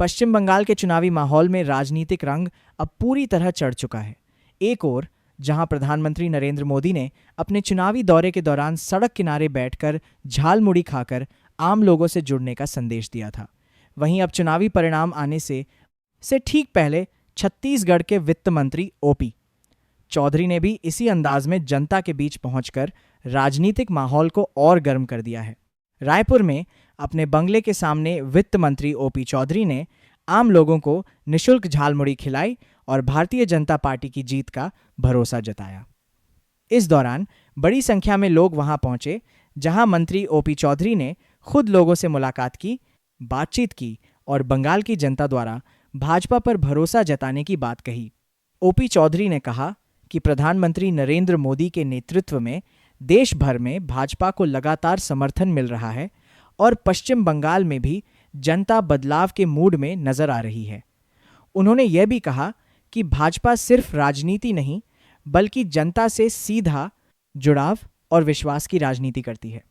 पश्चिम बंगाल के चुनावी माहौल में राजनीतिक रंग अब पूरी तरह चढ़ चुका है। एक ओर जहां प्रधानमंत्री नरेंद्र मोदी ने अपने चुनावी दौरे के दौरान सड़क किनारे बैठकर झालमुड़ी खाकर आम लोगों से जुड़ने का संदेश दिया था, वहीं अब चुनावी परिणाम आने से ठीक पहले छत्तीसगढ़ के वित्त मंत्री ओपी चौधरी ने भी इसी अंदाज में जनता के बीच पहुंचकर राजनीतिक माहौल को और गर्म कर दिया है। रायपुर में अपने बंगले के सामने वित्त मंत्री ओपी चौधरी ने आम लोगों को निशुल्क झालमुड़ी खिलाई और भारतीय जनता पार्टी की जीत का भरोसा जताया। इस दौरान बड़ी संख्या में लोग वहां पहुंचे, जहां मंत्री ओपी चौधरी ने खुद लोगों से मुलाकात की, बातचीत की और बंगाल की जनता द्वारा भाजपा पर भरोसा जताने की बात कही। ओपी चौधरी ने कहा कि प्रधानमंत्री नरेंद्र मोदी के नेतृत्व में देश भर में भाजपा को लगातार समर्थन मिल रहा है और पश्चिम बंगाल में भी जनता बदलाव के मूड में नजर आ रही है। उन्होंने यह भी कहा कि भाजपा सिर्फ राजनीति नहीं बल्कि जनता से सीधा जुड़ाव और विश्वास की राजनीति करती है।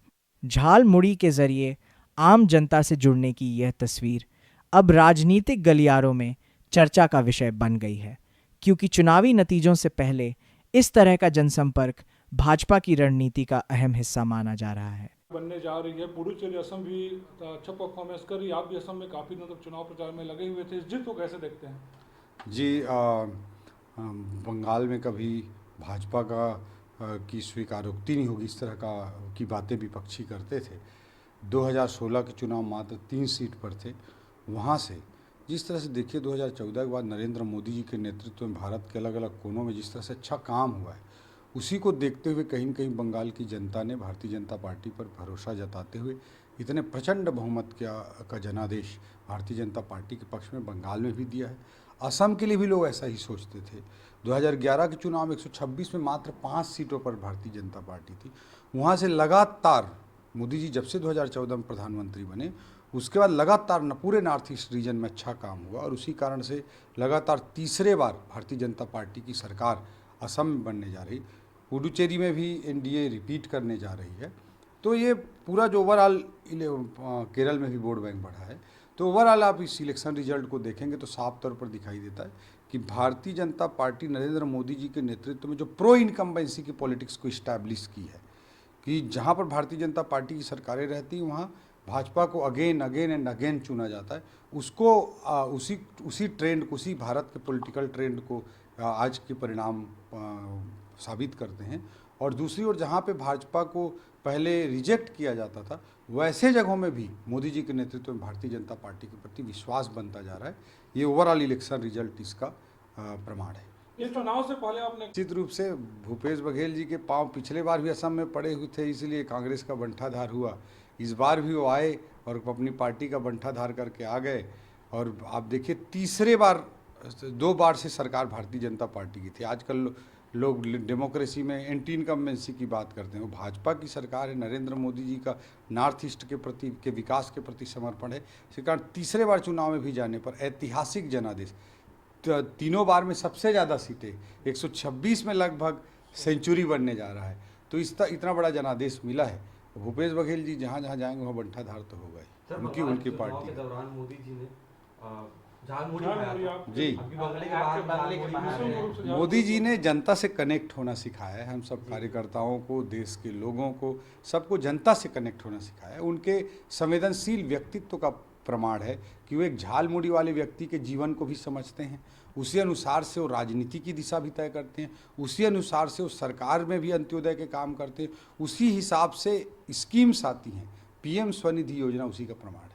झालमुड़ी के जरिए आम जनता से जुड़ने की यह तस्वीर अब राजनीतिक गलियारों में चर्चा का विषय बन गई है, क्योंकि चुनावी नतीजों से पहले इस तरह का जनसंपर्क भाजपा की रणनीति का अहम हिस्सा माना जा रहा है। बनने जा रही है। पुडुचेरी असम भी अच्छा परफॉर्मेंस कर रही है। आप भी असम में काफ़ी चुनाव प्रचार में लगे हुए थे, इस जीत को कैसे देखते हैं? जी, बंगाल में कभी भाजपा की स्वीकारोक्ति नहीं होगी, इस तरह की बातें विपक्षी करते थे। 2016 के चुनाव मात्र 3 सीट पर थे। वहाँ से जिस तरह से देखिए 2014 के बाद नरेंद्र मोदी जी के नेतृत्व में भारत के अलग अलग कोनों में जिस तरह से अच्छा काम हुआ है, उसी को देखते हुए कहीं न कहीं बंगाल की जनता ने भारतीय जनता पार्टी पर भरोसा जताते हुए इतने प्रचंड बहुमत का जनादेश भारतीय जनता पार्टी के पक्ष में बंगाल में भी दिया है। असम के लिए भी लोग ऐसा ही सोचते थे। 2011 के चुनाव में 126 में मात्र 5 सीटों पर भारतीय जनता पार्टी थी। वहाँ से लगातार मोदी जी जब से 2014 में प्रधानमंत्री बने, उसके बाद लगातार पूरे नॉर्थ ईस्ट रीजन में अच्छा काम हुआ और उसी कारण से लगातार तीसरे बार भारतीय जनता पार्टी की सरकार असम में बनने जा रही। पुडुचेरी में भी एनडीए रिपीट करने जा रही है। तो ये पूरा जो ओवरऑल केरल में भी वोट बैंक बढ़ा है। तो ओवरऑल आप इस इलेक्शन रिजल्ट को देखेंगे तो साफ तौर पर दिखाई देता है कि भारतीय जनता पार्टी नरेंद्र मोदी जी के नेतृत्व में जो प्रो इनकम्बेंसी की पॉलिटिक्स को इस्टेब्लिश की है, कि जहाँ पर भारतीय जनता पार्टी की सरकारें रहती हैं वहाँ भाजपा को अगेन एंड अगेन चुना जाता है। उसको उसी ट्रेंड को, उसी भारत के पॉलिटिकल ट्रेंड को आज के परिणाम साबित करते हैं। और दूसरी ओर जहाँ पे भाजपा को पहले रिजेक्ट किया जाता था, वैसे जगहों में भी मोदी जी के नेतृत्व में भारतीय जनता पार्टी के प्रति विश्वास बनता जा रहा है। ये ओवरऑल इलेक्शन रिजल्ट इसका प्रमाण है। इस चुनाव से पहले आपने निश्चित रूप से भूपेश बघेल जी के पांव पिछले बार भी असम में पड़े हुए थे, इसलिए कांग्रेस का बंटाधार हुआ। इस बार भी वो आए और अपनी पार्टी का बंटाधार करके आ गए। और आप देखिए 2 बार से सरकार भारतीय जनता पार्टी की थी। आजकल लोग डेमोक्रेसी में एंटी इनकम्बेंसी की बात करते हैं, वो भाजपा की सरकार है। नरेंद्र मोदी जी का नॉर्थ ईस्ट के विकास के प्रति समर्पण है। इसी कारण तीसरे बार चुनाव में भी जाने पर ऐतिहासिक जनादेश, तीनों बार में सबसे ज़्यादा सीटें 126 में लगभग सेंचुरी बनने जा रहा है। तो इतना बड़ा जनादेश मिला है। भूपेश बघेल जी जहाँ जहाँ जाएंगे वहाँ बंटाधार तो होगा ही। उनकी पार्टी के दौरान मोदी जी ने जी, मोदी जी ने जनता से कनेक्ट होना सिखाया है। हम सब कार्यकर्ताओं को, देश के लोगों को, सबको जनता से कनेक्ट होना सिखाया है। उनके संवेदनशील व्यक्तित्व का प्रमाण है कि वो एक झालमुड़ी वाले व्यक्ति के जीवन को भी समझते हैं। उसी अनुसार से वो राजनीति की दिशा भी तय करते हैं। उसी अनुसार से वो सरकार में भी अंत्योदय के काम करते हैं। उसी हिसाब से स्कीम्स आती हैं। पीएम स्वनिधि योजना उसी का प्रमाण है।